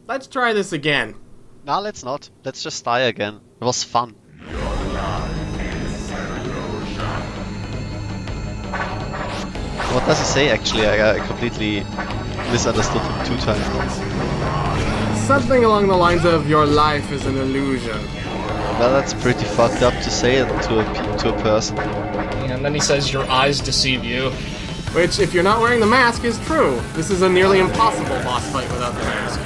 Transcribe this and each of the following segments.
Let's try this again. No, let's not. Let's just die again. It was fun. What does he say actually? I completely misunderstood him 2 times. Something along the lines of your life is an illusion. Well, that's pretty fucked up to say it to a person. And then he says your eyes deceive you. Which, if you're not wearing the mask, is true. This is a nearly impossible boss fight without the mask.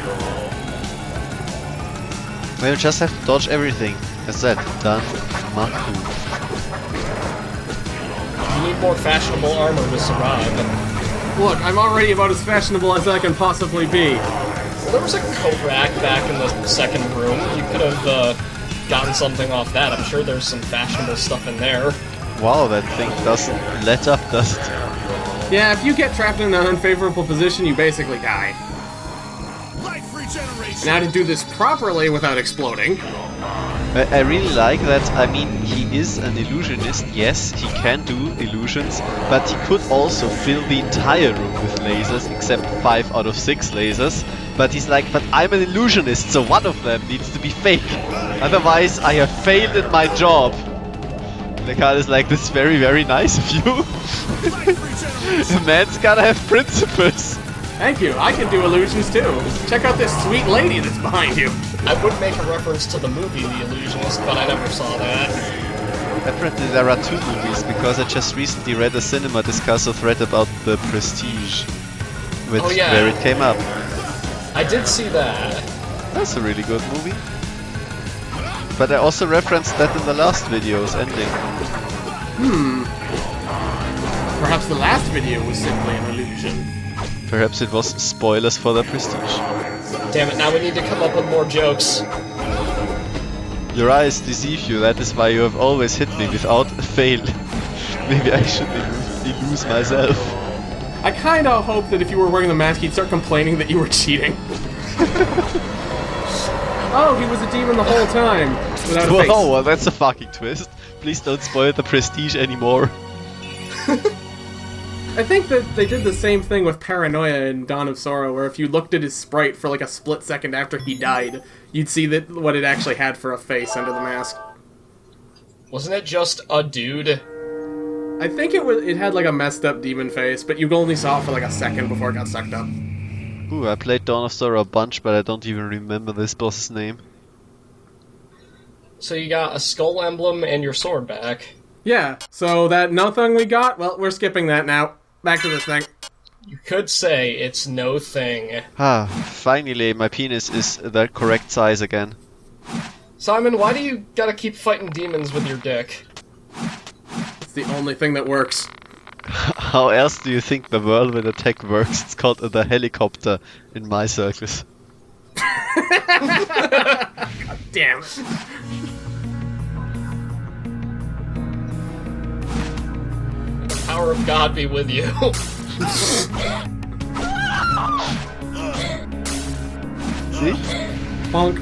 Well, you just have to dodge everything. That's that. Done. Maku. You need more fashionable armor to survive. Look, I'm already about as fashionable as I can possibly be. Well, there was a coat rack back in the second room. You could have gotten something off that. I'm sure there's some fashionable stuff in there. Wow, that thing doesn't let up, does it? Yeah, if you get trapped in an unfavorable position, you basically die. Now to do this properly without exploding. I really like that. I mean, he is an illusionist, yes, he can do illusions, but he could also fill the entire room with lasers, except 5 out of 6 lasers. But he's like, but I'm an illusionist, so one of them needs to be fake. Otherwise, I have failed in my job. Lecarde is like, this is very, very nice of you. The man's gotta have principles. Thank you, I can do illusions too. Check out this sweet lady that's behind you. I would make a reference to the movie The Illusionist, but I never saw that. Apparently there are 2 movies, because I just recently read a cinema discuss a thread about The Prestige, which where it came up. I did see that. That's a really good movie. But I also referenced that in the last video's ending. Perhaps the last video was simply an illusion. Perhaps it was spoilers for The Prestige. Damn it, now we need to come up with more jokes. Your eyes deceive you, that is why you have always hit me without fail. Maybe I should illuse myself. I kinda hope that if you were wearing the mask, he'd start complaining that you were cheating. Oh, he was a demon the whole time, without a face. Whoa, well, that's a fucking twist. Please don't spoil The Prestige anymore. I think that they did the same thing with Paranoia in Dawn of Sorrow, where if you looked at his sprite for like a split second after he died, you'd see that what it actually had for a face under the mask. Wasn't it just a dude? I think it had like a messed up demon face, but you only saw it for like a second before it got sucked up. Ooh, I played Dawn of Sorrow a bunch, but I don't even remember this boss's name. So you got a skull emblem and your sword back. Yeah, so that no thing we got, well, we're skipping that now. Back to this thing. You could say it's no thing. Ah, finally, my penis is the correct size again. Simon, why do you gotta keep fighting demons with your dick? It's the only thing that works. How else do you think the whirlwind attack works? It's called the helicopter in my circles. God damn it. The power of God be with you. See? Bonk.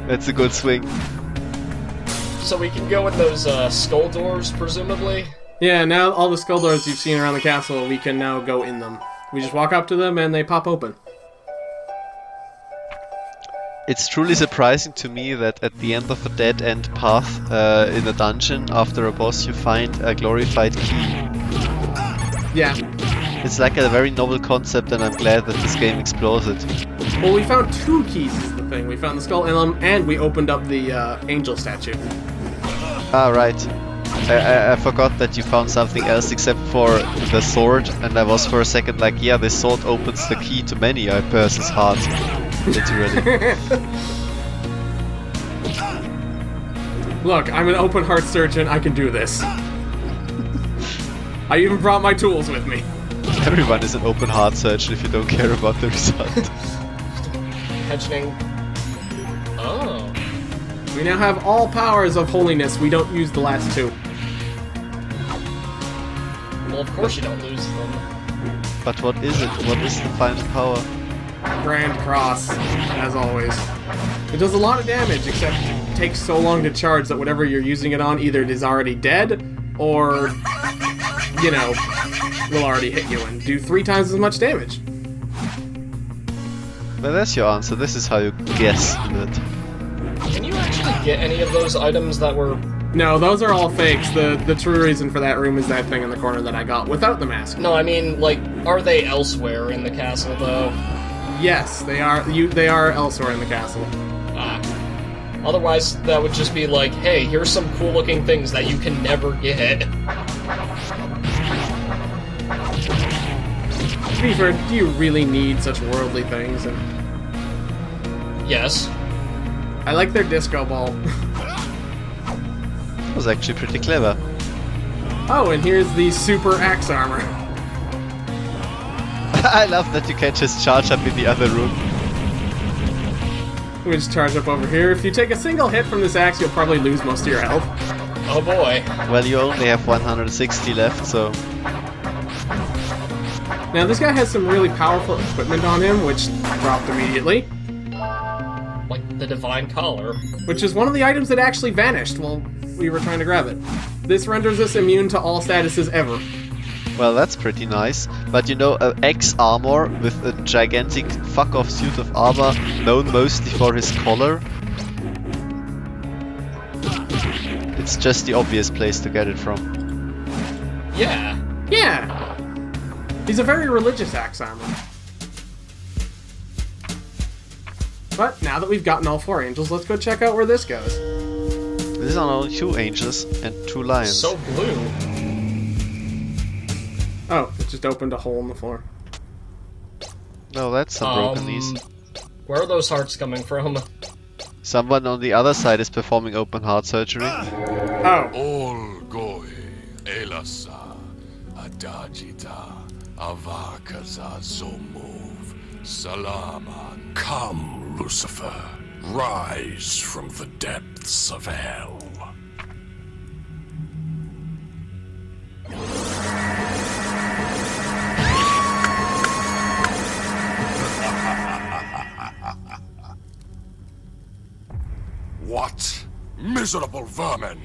That's a good swing. So we can go in those skull doors, presumably? Yeah, now all the skull doors you've seen around the castle, we can now go in them. We just walk up to them and they pop open. It's truly surprising to me that at the end of a dead-end path in a dungeon, after a boss, you find a glorified key. Yeah. It's like a very novel concept, and I'm glad that this game explores it. Well, we found 2 keys is the thing. We found the skull emblem and we opened up the angel statue. Ah, right. I forgot that you found something else except for the sword, and I was for a second like, yeah, this sword opens the key to many a person's heart. Literally. Look, I'm an open heart surgeon, I can do this. I even brought my tools with me. Everyone is an open heart surgeon if you don't care about the result. Hedgening. Oh. We now have all powers of holiness, we don't use the last 2. Well, of course you don't lose them. But what is it? What is the final power? Grand Cross, as always. It does a lot of damage, except it takes so long to charge that whatever you're using it on either is already dead, or, you know, will already hit you and do 3 times as much damage. Well, that's your answer. This is how you guess it. Can you actually get any of those items that were... No, those are all fakes. The true reason for that room is that thing in the corner that I got without the mask. No, I mean, like, are they elsewhere in the castle, though? Yes, they are. They are elsewhere in the castle. Otherwise, that would just be like, hey, here's some cool-looking things that you can never get. To be fair, do you really need such worldly things? And Yes. I like their disco ball. That was actually pretty clever. Oh, and here's the super axe armor. I love that you can just charge up in the other room. We just charge up over here. If you take a single hit from this axe, you'll probably lose most of your health. Oh boy. Well, you only have 160 left, so... Now, this guy has some really powerful equipment on him, which dropped immediately. Like the Divine Collar. Which is one of the items that actually vanished while we were trying to grab it. This renders us immune to all statuses ever. Well, that's pretty nice. But you know, an X armor with a gigantic fuck-off suit of armor, known mostly for his collar. It's just the obvious place to get it from. Yeah. Yeah! He's a very religious axe armor. But now that we've gotten all 4 angels, let's go check out where this goes. These are only 2 angels and 2 lions. So blue. Oh, it just opened a hole in the floor. No, that's some broken knees. Where are those hearts coming from? Someone on the other side is performing open heart surgery. Oh. Olgoy, Elasa, Adajita, Avakaza Zomov, Salama. Come, Lucifer, rise from the depths of hell. What? Miserable vermin!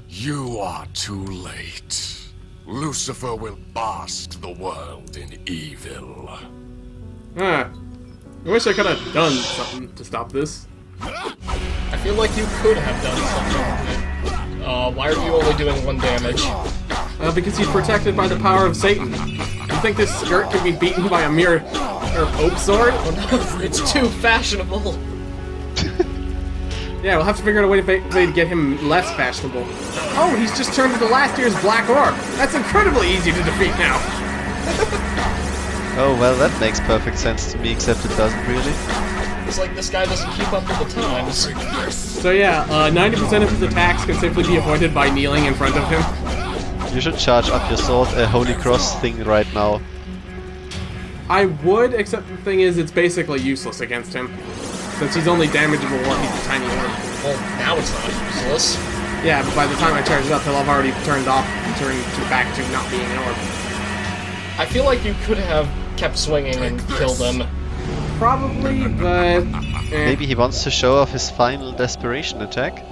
You are too late. Lucifer will bask the world in evil. I wish I could have done something to stop this. I feel like you could have done something. Why are you only doing 1 damage? Because he's protected by the power of Satan. You think this skirt can be beaten by a mere Pope sword? It's too fashionable. Yeah, we'll have to figure out a way to get him less fashionable. Oh, he's just turned into last year's Black Orb. That's incredibly easy to defeat now. Oh, well, that makes perfect sense to me, except it doesn't really. It's like this guy doesn't keep up with the times. So yeah, 90% of his attacks can simply be avoided by kneeling in front of him. You should charge up your sword, a Holy Cross thing right now. I would, except the thing is, it's basically useless against him. Since he's only damageable while he's a tiny orb. Well, now it's not useless. Yeah, but by the time I charge it up, he'll have already turned back to not being an orb. I feel like you could have kept swinging and killed him. Probably, but... Maybe he wants to show off his final desperation attack?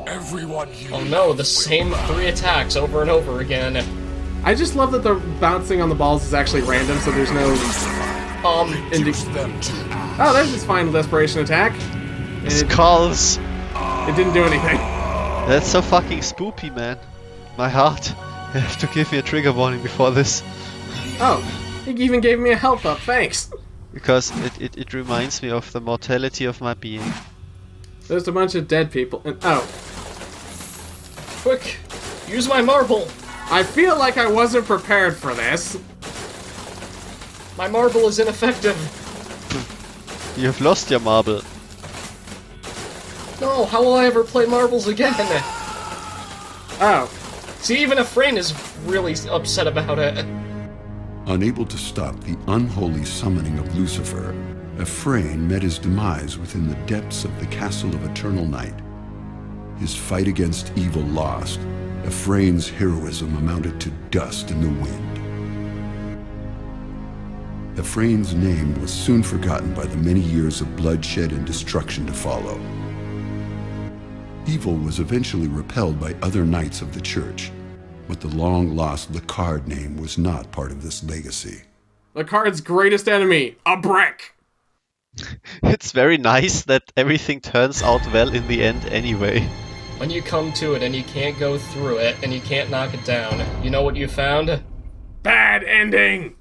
Everyone Oh no, the same 3 attacks over and over again. I just love that the bouncing on the balls is actually random, so there's no... Oh, there's his final desperation attack. Skulls! It didn't do anything. That's so fucking spoopy, man. My heart. You have to give me a trigger warning before this. Oh, he even gave me a health up, thanks. Because it reminds me of the mortality of my being. There's a bunch of dead people, and oh. Quick, use my marble. I feel like I wasn't prepared for this. My marble is ineffective. You've lost your marble. No, how will I ever play marbles again? Oh. See, even Ephraim is really upset about it. Unable to stop the unholy summoning of Lucifer, Ephraim met his demise within the depths of the Castle of Eternal Night. His fight against evil lost, Ephraim's heroism amounted to dust in the wind. Ephraim's name was soon forgotten by the many years of bloodshed and destruction to follow. Evil was eventually repelled by other knights of the church, but the long-lost Lecarde name was not part of this legacy. Lecarde's greatest enemy, a brick! It's very nice that everything turns out well in the end anyway. When you come to it and you can't go through it and you can't knock it down, you know what you found? Bad ending!